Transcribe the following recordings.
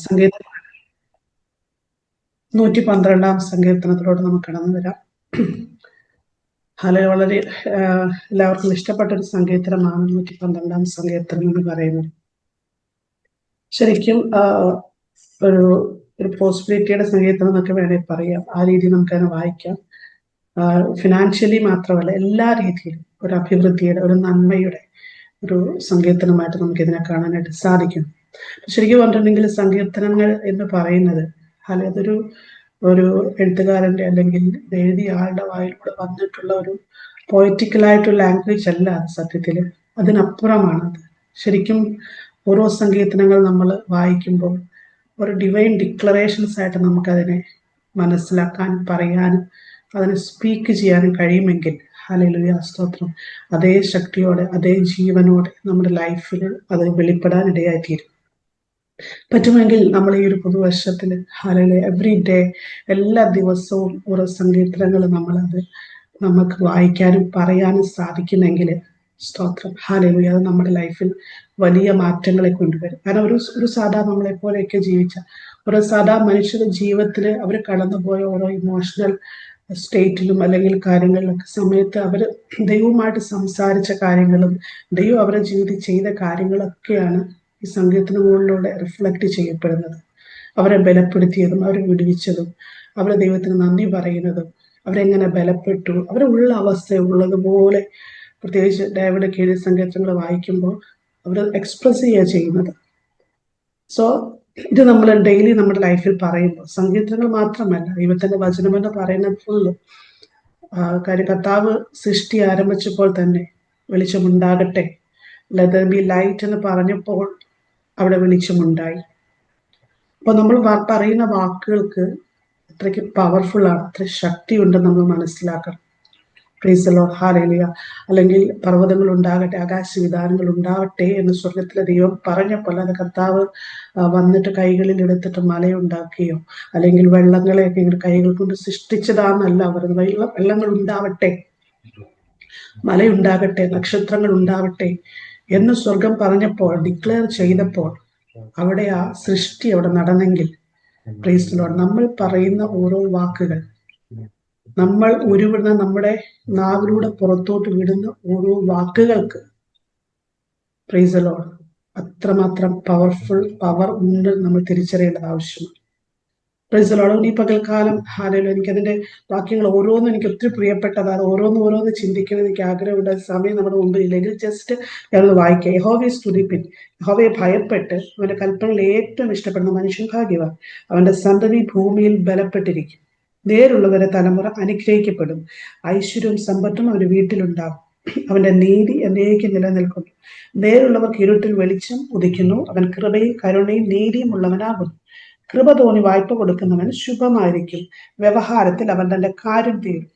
സംഗീത 112 സങ്കീർത്തനത്തിലോട്ട് നമുക്ക് കടന്നു വരാം. വളരെ എല്ലാവർക്കും ഇഷ്ടപ്പെട്ട ഒരു സങ്കീർത്തനമാണ് 112 സങ്കീർത്തനം എന്ന് പറയുന്നത്. ശരിക്കും ഒരു പോസിബിലിറ്റിയുടെ സങ്കീർത്തനം എന്നൊക്കെ വേണമെങ്കിൽ പറയാം. ആ രീതിയിൽ നമുക്കതിനെ വായിക്കാം. ഫിനാൻഷ്യലി മാത്രമല്ല, എല്ലാ രീതിയിലും ഒരു അഭിവൃദ്ധിയുടെ, ഒരു നന്മയുടെ ഒരു സങ്കീർത്തനമായിട്ട് നമുക്ക് ഇതിനെ കാണാനായിട്ട് സാധിക്കും. ശരിക്കും പറഞ്ഞിട്ടുണ്ടെങ്കിൽ സങ്കീർത്തനങ്ങൾ എന്ന് പറയുന്നത് അതൊരു എഴുത്തുകാരന്റെ അല്ലെങ്കിൽ എഴുതിയ ആളുടെ വായിലൂടെ വന്നിട്ടുള്ള ഒരു പോയറ്റിക്കലായിട്ടൊരു ലാംഗ്വേജ് അല്ല അത്. സത്യത്തിൽ അതിനപ്പുറമാണ് അത്. ശരിക്കും ഓരോ സങ്കീർത്തനങ്ങൾ നമ്മൾ വായിക്കുമ്പോൾ ഒരു ഡിവൈൻ ഡിക്ലറേഷൻസ് ആയിട്ട് നമുക്കതിനെ മനസ്സിലാക്കാനും പറയാനും അതിനെ സ്പീക്ക് ചെയ്യാനും കഴിയുമെങ്കിൽ ഹല്ലേലൂയ, സ്തോത്രം, അതേ ശക്തിയോടെ അതേ ജീവനോടെ നമ്മുടെ ലൈഫിൽ അത് വെളിപ്പെടാൻ ഇടയായിത്തീരും. പറ്റുമെങ്കിൽ നമ്മൾ ഈ ഒരു പുതുവർഷത്തിൽ ഹല്ലേലൂയ എവറി ഡേ, എല്ലാ ദിവസവും ഓരോ സങ്കീർത്തനങ്ങൾ നമ്മളത് നമുക്ക് വായിക്കാനും പറയാനും സാധിക്കുന്നെങ്കിൽ സ്തോത്രം, ഹല്ലേലൂയ, അത് നമ്മുടെ ലൈഫിൽ വലിയ മാറ്റങ്ങളെ കൊണ്ടുവരും. കാരണം ഒരു സാധാ നമ്മളെ പോലെയൊക്കെ ജീവിച്ച ഓരോ സാധാ മനുഷ്യരുടെ ജീവിതത്തിൽ അവർ കടന്നുപോയ ഓരോ ഇമോഷണൽ സ്റ്റേറ്റിലും അല്ലെങ്കിൽ കാര്യങ്ങളിലൊക്കെ സമയത്ത് അവർ ദൈവവുമായിട്ട് സംസാരിച്ച കാര്യങ്ങളും ദൈവം അവരുടെ ജീവിതത്തിൽ ചെയ്ത കാര്യങ്ങളൊക്കെയാണ് ഈ സങ്കീർത്തനങ്ങളിലൂടെ റിഫ്ലക്റ്റ് ചെയ്യപ്പെടുന്നത്. അവരെ ബലപ്പെടുത്തിയതും അവരെ വിടുവിച്ചതും അവരെ ദൈവത്തിന് നന്ദി പറയുന്നതും അവരെങ്ങനെ ബലപ്പെട്ടു, അവരെ ഉള്ള അവസ്ഥ ഉള്ളതുപോലെ, പ്രത്യേകിച്ച് ഡേവിഡ് എഴുതിയ സങ്കീർത്തനങ്ങൾ വായിക്കുമ്പോൾ അവർ എക്സ്പ്രസ് ചെയ്യുക ചെയ്യുന്നത്. സോ ഇത് നമ്മൾ ഡെയിലി നമ്മുടെ ലൈഫിൽ പറയുമ്പോൾ സങ്കീർത്തനങ്ങൾ മാത്രമല്ല, ദൈവത്തിന്റെ വചനം എന്ന് പറയുന്നത് ഫുള്ള് കാര്യം കർത്താവ് സൃഷ്ടി ആരംഭിച്ചപ്പോൾ തന്നെ വെളിച്ചമുണ്ടാകട്ടെ, ലെറ്റ് ദെയർ ബി ലൈറ്റ് എന്ന് പറഞ്ഞപ്പോൾ അവിടെ വെളിച്ചമുണ്ടായി. അപ്പൊ നമ്മൾ പറയുന്ന വാക്കുകൾക്ക് അത്രയ്ക്ക് പവർഫുൾ ആണ്, അത്ര ശക്തിയുണ്ടെന്ന് നമ്മൾ മനസ്സിലാക്കണം. Price the lord, hallelujah. അല്ലെങ്കിൽ പർവ്വതങ്ങൾ ഉണ്ടാകട്ടെ, ആകാശവിധാനങ്ങൾ ഉണ്ടാവട്ടെ എന്ന് സ്വർഗത്തിലെ ദൈവം പറഞ്ഞപ്പോൾ അത് കർത്താവ് വന്നിട്ട് കൈകളിൽ എടുത്തിട്ട് മലയുണ്ടാക്കുകയോ അല്ലെങ്കിൽ വെള്ളങ്ങളെയൊക്കെ ഇങ്ങനെ കൈകൾ കൊണ്ട് സൃഷ്ടിച്ചതാണെന്നല്ല പറയുന്നത്. വെള്ളങ്ങൾ ഉണ്ടാവട്ടെ, മലയുണ്ടാകട്ടെ, നക്ഷത്രങ്ങൾ ഉണ്ടാവട്ടെ എന്ന് സ്വർഗം പറഞ്ഞപ്പോൾ, ഡിക്ലെയർ ചെയ്തപ്പോൾ അവിടെ ആ സൃഷ്ടി അവിടെ നടന്നെങ്കിൽ പ്രൈസ് ദി ലോർഡ്, നമ്മൾ പറയുന്ന ഓരോ വാക്കുകൾ, നമ്മൾ ഉരുവിടുന്ന നമ്മുടെ നാവിലൂടെ പുറത്തോട്ട് വിടുന്ന ഓരോ വാക്കുകൾക്ക് പ്രൈസ് ദി ലോർഡ് അത്രമാത്രം പവർ ഉണ്ട് നമ്മൾ തിരിച്ചറിയേണ്ടത് ആവശ്യമാണ്. Price the Lord. ഈ പകൽക്കാലം ഹല്ലേലൂയ, എനിക്കതിന്റെ വാക്യങ്ങൾ ഓരോന്നും എനിക്ക് ഒത്തിരി പ്രിയപ്പെട്ടതാണ്. ഓരോന്ന് ചിന്തിക്കണം എനിക്ക് ആഗ്രഹമുണ്ട്. സമയം നമ്മുടെ മുമ്പിൽ ഇല്ലെങ്കിൽ ജസ്റ്റ് ഞങ്ങൾ വായിക്കുക. യഹോവയെ സ്തുതിപ്പിൻ, യഹോവയെ ഭയപ്പെട്ട് അവന്റെ കൽപ്പനകൾ ഏറ്റവും ഇഷ്ടപ്പെടുന്ന മനുഷ്യൻ ഭാഗ്യവാൻ, അവന്റെ സന്തതി ഭൂമിയിൽ ബലപ്പെട്ടിരിക്കും. നേരുള്ളവരെ തലമുറ അനുഗ്രഹിക്കപ്പെടും. ഐശ്വര്യവും സമ്പത്തും അവന്റെ വീട്ടിലുണ്ടാകും. അവന്റെ നീതി എന്നേക്കും നിലനിൽക്കുന്നു. നേരുള്ളവർക്ക് ഇരുട്ടിൽ വെളിച്ചം ഉദിക്കുന്നു. അവൻ കൃപയും കരുണയും നീതിയും ഉള്ളവനാകുന്നു. കൃപ തോന്നി വായ്പ കൊടുക്കുന്നവൻ ശുഭമായിരിക്കും. വ്യവഹാരത്തിൽ അവൻ തന്റെ കാര്യം തീരും.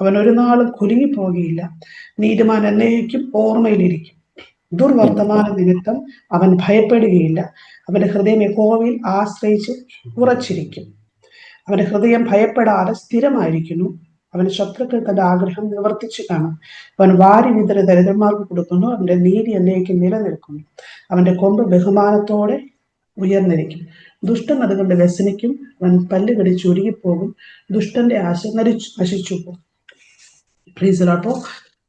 അവൻ ഒരു നാളും കുലുങ്ങിപ്പോകുകയില്ല. നീതിമാൻ എന്നേക്കും ഓർമ്മയിലിരിക്കും. ദുർവർത്തമാന നിമിത്തം അവൻ ഭയപ്പെടുകയില്ല. അവന്റെ ഹൃദയം യഹോവയിൽ ആശ്രയിച്ച് ഉറച്ചിരിക്കും. അവന്റെ ഹൃദയം ഭയപ്പെടാതെ സ്ഥിരമായിരിക്കുന്നു. അവന് ശത്രുക്കൾ തന്റെ ആഗ്രഹം നിവർത്തിച്ചു കാണും. അവൻ വാരി വിതര ദരിദ്രന്മാർക്ക് കൊടുക്കുന്നു. അവന്റെ നീതി എന്നേക്കും നിലനിൽക്കുന്നു. അവന്റെ കൊമ്പ് ബഹുമാനത്തോടെ ഉയർന്നിരിക്കും. ദുഷ്ടൻ അതുകൊണ്ട് വ്യസനിക്കും. അവൻ പല്ല് കടിച്ച് ഉരുകിപ്പോകും. ദുഷ്ടന്റെ ആശ നശിച്ചു പോകും. പ്ലീസ്. അപ്പോൾ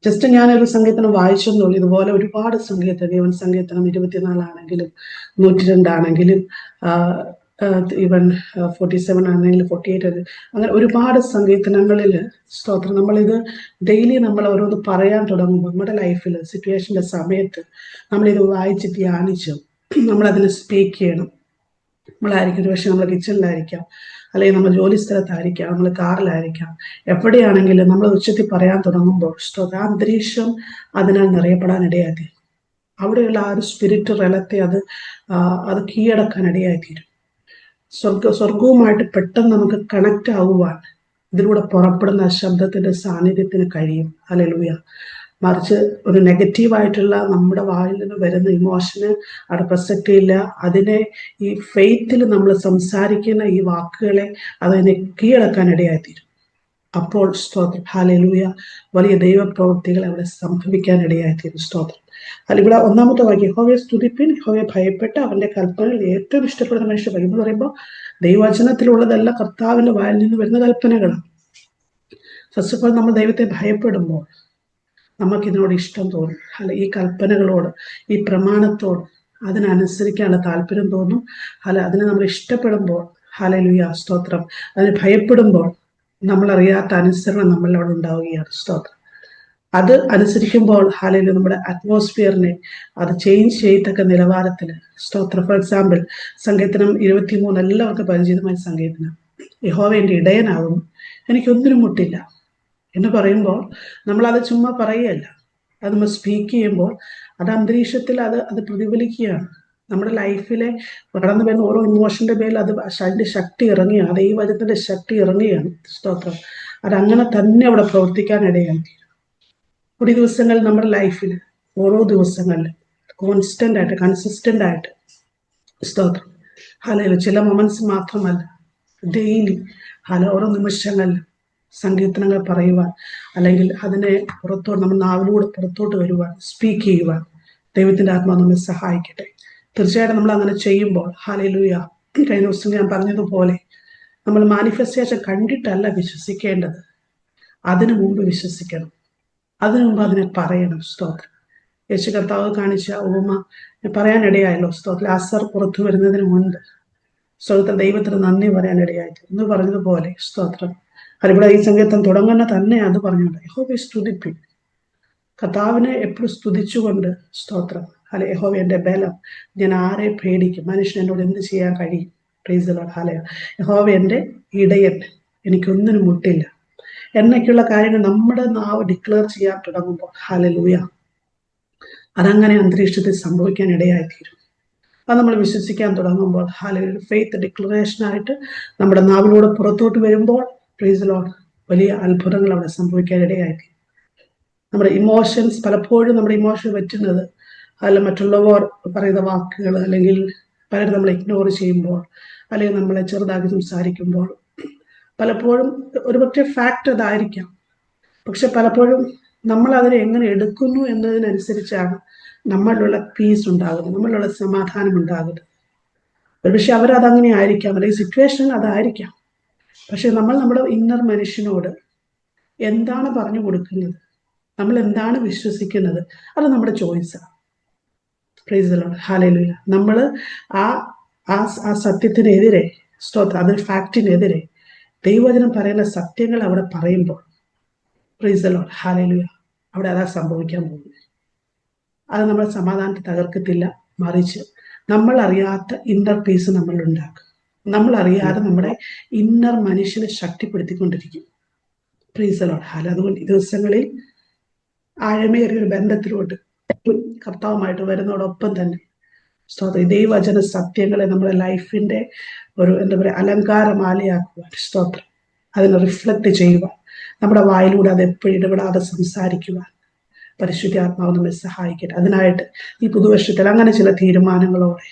ജസ്റ്റ് ഞാനൊരു സങ്കീർത്തനം വായിച്ചെന്നുള്ളൂ. ഇതുപോലെ ഒരുപാട് ദൈവൻ സങ്കീർത്തനം 24 ആണെങ്കിലും 102 ആണെങ്കിലും ഈവൻ 47 ആണെങ്കിലും 48, അങ്ങനെ ഒരുപാട് സങ്കീർത്തനങ്ങളിൽ സ്തോത്രം നമ്മളിത് ഡെയിലി നമ്മൾ ഓരോന്ന് പറയാൻ തുടങ്ങുമ്പോൾ നമ്മുടെ ലൈഫിൽ സിറ്റുവേഷന്റെ സമയത്ത് നമ്മളിത് വായിച്ച് ധ്യാനിച്ച് നമ്മളതിനെ സ്പീക്ക് ചെയ്യണം. നമ്മളായിരിക്കും ഒരു പക്ഷെ നമ്മൾ കിച്ചണിലായിരിക്കാം, അല്ലെങ്കിൽ നമ്മൾ ജോലി സ്ഥലത്തായിരിക്കാം, നമ്മൾ കാറിലായിരിക്കാം, എവിടെയാണെങ്കിലും നമ്മൾ ഉച്ചത്തിൽ പറയാൻ തുടങ്ങുമ്പോൾ സ്തോത്രം ആ അന്തരീക്ഷം അതിനാൽ നിറയപ്പെടാൻ ഇടയായി. അവിടെയുള്ള ആ ഒരു സ്പിരിറ്റ് റലത്തെ അത് കീഴടക്കാൻ ഇടയായിത്തീരും. സ്വർഗവുമായിട്ട് പെട്ടെന്ന് നമുക്ക് കണക്ട് ആകുവാൻ ഇതിലൂടെ പുറപ്പെടുന്ന ശബ്ദത്തിന്റെ സാന്നിധ്യത്തിന് കഴിയും. ഹല്ലേലൂയ. മറിച്ച് ഒരു നെഗറ്റീവായിട്ടുള്ള നമ്മുടെ വായിൽ നിന്ന് വരുന്ന ഇമോഷന് അവിടെ പ്രസക്തിയില്ല. അതിനെ ഈ ഫെയ്ത്തിൽ നമ്മൾ സംസാരിക്കുന്ന ഈ വാക്കുകളെ അതിനെ കീഴടക്കാൻ ഇടയായിത്തീരും. അപ്പോൾ സ്തോത്രം, ഹല്ലേലൂയ, വലിയ ദൈവപ്രവൃത്തികൾ അവിടെ സംഭവിക്കാൻ ഇടയായിത്തീരും. സ്തോത്രം. അല്ല ഇവിടെ ഒന്നാമത്തെ വാക്യം, യഹോവയെ സ്തുതിപ്പിൻ, യഹോവയെ ഭയപ്പെട്ട് അവന്റെ കൽപ്പനകൾ ഏറ്റവും ഇഷ്ടപ്പെടുന്ന മനുഷ്യർ എന്ന് പറയുമ്പോൾ ദൈവവചനത്തിലുള്ളതല്ല കർത്താവിന്റെ വായിൽ നിന്ന് വരുന്ന കൽപ്പനകളാണ്. ഫസ്റ്റ് ഓഫ് ഓൾ നമ്മൾ ദൈവത്തെ ഭയപ്പെടുമ്പോൾ നമുക്കിതിനോട് ഇഷ്ടം തോന്നും. അല്ല, ഈ കൽപ്പനകളോട്, ഈ പ്രമാണത്തോട് അതിനനുസരിക്കാനുള്ള താല്പര്യം തോന്നും. അല്ല, അതിനെ നമ്മൾ ഇഷ്ടപ്പെടുമ്പോൾ, ഹല്ലേലൂയ സ്തോത്രം, അതിന് ഭയപ്പെടുമ്പോൾ നമ്മളറിയാത്ത അനുസരണം നമ്മളോട് ഉണ്ടാവുകയാണ്. സ്തോത്രം. അത് അനുസരിക്കുമ്പോൾ ഹല്ലേലൂയ നമ്മുടെ അറ്റ്മോസ്ഫിയറിനെ അത് ചേഞ്ച് ചെയ്യത്തക്ക നിലവാരത്തിൽ. സ്തോത്രം. ഫോർ എക്സാമ്പിൾ, സങ്കീർത്തനം 23 എല്ലാവർക്കും പരിചിതമായ സങ്കീർത്തനം. യഹോവ എൻ്റെ ഇടയനാകുന്നു, എനിക്കൊന്നിനും മുട്ടില്ല എന്ന് പറയുമ്പോൾ നമ്മളത് ചുമ്മാ പറയുകയല്ല, അത് നമ്മൾ സ്പീക്ക് ചെയ്യുമ്പോൾ അത് അന്തരീക്ഷത്തിൽ അത് പ്രതിഫലിക്കുകയാണ്. നമ്മുടെ ലൈഫിലെ കടന്നു വരുന്ന ഓരോ ഇമോഷന്റെ പേരിൽ അതിന്റെ ശക്തി ഇറങ്ങുകയാണ്, അത് ഈ വചനത്തിന്റെ ശക്തി ഇറങ്ങുകയാണ്. സ്തോത്രം. അതങ്ങനെ തന്നെ അവിടെ പ്രവർത്തിക്കാനിടയായി. ഒരു ദിവസങ്ങളിൽ നമ്മുടെ ലൈഫിൽ ഓരോ ദിവസങ്ങളിൽ കോൺസ്റ്റന്റ് ആയിട്ട്, കൺസിസ്റ്റന്റ് ആയിട്ട്, സ്തോത്രം, ഹല്ലേലൂയ, ചില മൊമെന്റ്സ് മാത്രമല്ല, ഡെയിലി ഓരോ നിമിഷങ്ങളിൽ സങ്കീർത്തനങ്ങൾ പറയുവാൻ, അല്ലെങ്കിൽ അതിനെ പുറത്തോട്ട് നമ്മൾ നാവിലൂടെ പുറത്തോട്ട് വരുവാൻ, സ്പീക്ക് ചെയ്യുവാൻ ദൈവത്തിന്റെ ആത്മാവ് നമ്മെ സഹായിക്കട്ടെ. തീർച്ചയായിട്ടും നമ്മൾ അങ്ങനെ ചെയ്യുമ്പോൾ ഹല്ലേലൂയ, കഴിഞ്ഞ ദിവസം ഞാൻ പറഞ്ഞതുപോലെ നമ്മൾ മാനിഫെസ്റ്റേഷൻ കണ്ടിട്ടല്ല വിശ്വസിക്കേണ്ടത്, അതിനു മുമ്പ് വിശ്വസിക്കണം, അതിനു മുമ്പ് അതിനെ പറയണം. സ്തോത്രം. യേശു കർത്താവ് കാണിച്ച ഉപമ പറയാനിടയായല്ലോ. സ്തോത്രം. ലാസർ പുറത്തു വരുന്നതിന് മുൻപ് സ്തോത്രം ദൈവത്തിന് നന്ദി പറയാനിടയായിട്ട് എന്ന് പറഞ്ഞതുപോലെ, സ്തോത്രം, അതിവിടെ ഈ സംഗീതം തുടങ്ങുന്ന തന്നെ അത് പറഞ്ഞുകൊണ്ട് യഹോവയെ സ്തുതിപ്പിൻ, കർത്താവിനെ എപ്പോഴും സ്തുതിച്ചുകൊണ്ട്, സ്തോത്രം, അല്ലെ, യഹോവ എൻ്റെ ബലം, ഞാൻ ആരെ പേടിക്കും, മനുഷ്യൻ എന്നോട് എന്ത് ചെയ്യാൻ കഴിയും. Price the lord. ഹല്ലേലൂയ. യഹോവ എൻ്റെ ഇടയൻ, എനിക്കൊന്നിനും മുട്ടില്ല എന്നൊക്കെയുള്ള കാര്യങ്ങൾ നമ്മുടെ നാവ് ഡിക്ലെയർ ചെയ്യാൻ തുടങ്ങുമ്പോൾ ഹല്ലേലൂയ, അതങ്ങനെ അന്തരീക്ഷത്തിൽ സംഭവിക്കാൻ ഇടയായിത്തീരും. അത് നമ്മൾ വിശ്വസിക്കാൻ തുടങ്ങുമ്പോൾ ഹല്ലേലൂയ, ഫെയ്ത്ത് ഡിക്ലറേഷനായിട്ട് നമ്മുടെ നാവിലൂടെ പുറത്തോട്ട് വരുമ്പോൾ പ്രൈസ് ദി ലോർഡ്, വലിയ അത്ഭുതങ്ങൾ അവിടെ സംഭവിക്കാൻ ഇടയായിത്തീരും. നമ്മുടെ ഇമോഷൻസ്, പലപ്പോഴും നമ്മുടെ ഇമോഷൻ പറ്റുന്നത് അല്ല മറ്റുള്ളവർ പറയുന്ന വാക്കുകൾ, അല്ലെങ്കിൽ പലരും നമ്മളെ ഇഗ്നോർ ചെയ്യുമ്പോൾ, അല്ലെങ്കിൽ നമ്മളെ ചെറുതാക്കി സംസാരിക്കുമ്പോൾ, പലപ്പോഴും ഒരുപക്ഷെ ഫാക്ട് അതായിരിക്കാം, പക്ഷെ പലപ്പോഴും നമ്മൾ അതിനെ എങ്ങനെ എടുക്കുന്നു എന്നതിനനുസരിച്ചാണ് നമ്മളിലുള്ള പീസ് ഉണ്ടാകുന്നത്, നമ്മളിലുള്ള സമാധാനം ഉണ്ടാകുന്നത്. ഒരുപക്ഷെ അവരതങ്ങനെ ആയിരിക്കാം, അല്ലെങ്കിൽ സിറ്റുവേഷൻ അതായിരിക്കാം. പക്ഷെ നമ്മൾ നമ്മുടെ ഇന്നർ മനുഷ്യനോട് എന്താണ് പറഞ്ഞു കൊടുക്കുന്നത്, നമ്മൾ എന്താണ് വിശ്വസിക്കുന്നത്, അത് നമ്മുടെ ചോയ്സാണ്. Praise the lord. ഹല്ലേലൂയ. നമ്മൾ ആ സത്യത്തിനെതിരെ, സ്തോത്രം, അതിൽ ഫാക്റ്റിനെതിരെ ദൈവവചനം പറയുന്ന സത്യങ്ങൾ അവിടെ പറയുമ്പോൾ പ്രൈസ് ദി ലോർഡ്, ഹല്ലേലൂയ, അവിടെ അതാ സംഭവിക്കാൻ പോകുന്നത്. അത് നമ്മുടെ സമാധാനത്തെ തകർക്കത്തില്ല, മറിച്ച് നമ്മൾ അറിയാത്ത ഇന്നർ പീസ് നമ്മൾ ഉണ്ടാക്കും. നമ്മൾ അറിയാതെ നമ്മുടെ ഇന്നർ മനുഷ്യനെ ശക്തിപ്പെടുത്തിക്കൊണ്ടിരിക്കും. Praise the lord. ഹല്ലേലൂയ. അതുകൊണ്ട് ഈ ദിവസങ്ങളിൽ ആഴമേറിയൊരു ബന്ധത്തിലോട്ട് കർത്താവുമായിട്ട് വരുന്നതോടൊപ്പം തന്നെ സ്തോത്രം, ദൈവവചന സത്യങ്ങളെ നമ്മുടെ ലൈഫിന്റെ ഒരു എന്താ പറയുക അലങ്കാരമാലയാക്കുവാൻ, സ്തോത്രം, അതിനെ റിഫ്ലക്ട് ചെയ്യുവാൻ, നമ്മുടെ വായിലൂടെ അത് എപ്പോഴും ഇടപെടാതെ സംസാരിക്കുവാൻ പരിശുദ്ധ ആത്മാവ് നമ്മെ സഹായിക്കട്ടെ. അതിനായിട്ട് ഈ പുതുവർഷത്തിൽ അങ്ങനെ ചില തീരുമാനങ്ങളോടെ,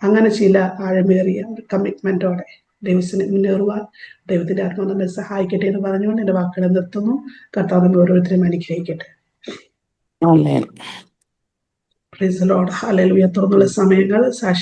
അങ്ങനെ ചില ആഴമേറിയ ഒരു കമ്മിറ്റ്മെന്റോടെ ദൈവത്തിന് മുന്നേറുവാൻ ദൈവത്തിന്റെ ആത്മാവ് നമ്മെ സഹായിക്കട്ടെ എന്ന് പറഞ്ഞുകൊണ്ട് എന്റെ വാക്കുകളെ നിർത്തുന്നു. കർത്താവ് നമ്മെ ഓരോരുത്തരെയും അനുഗ്രഹിക്കട്ടെ. Price the lord. ഹല്ലേലൂയ. തുടർന്നുള്ള സമയങ്ങൾ സാക്ഷി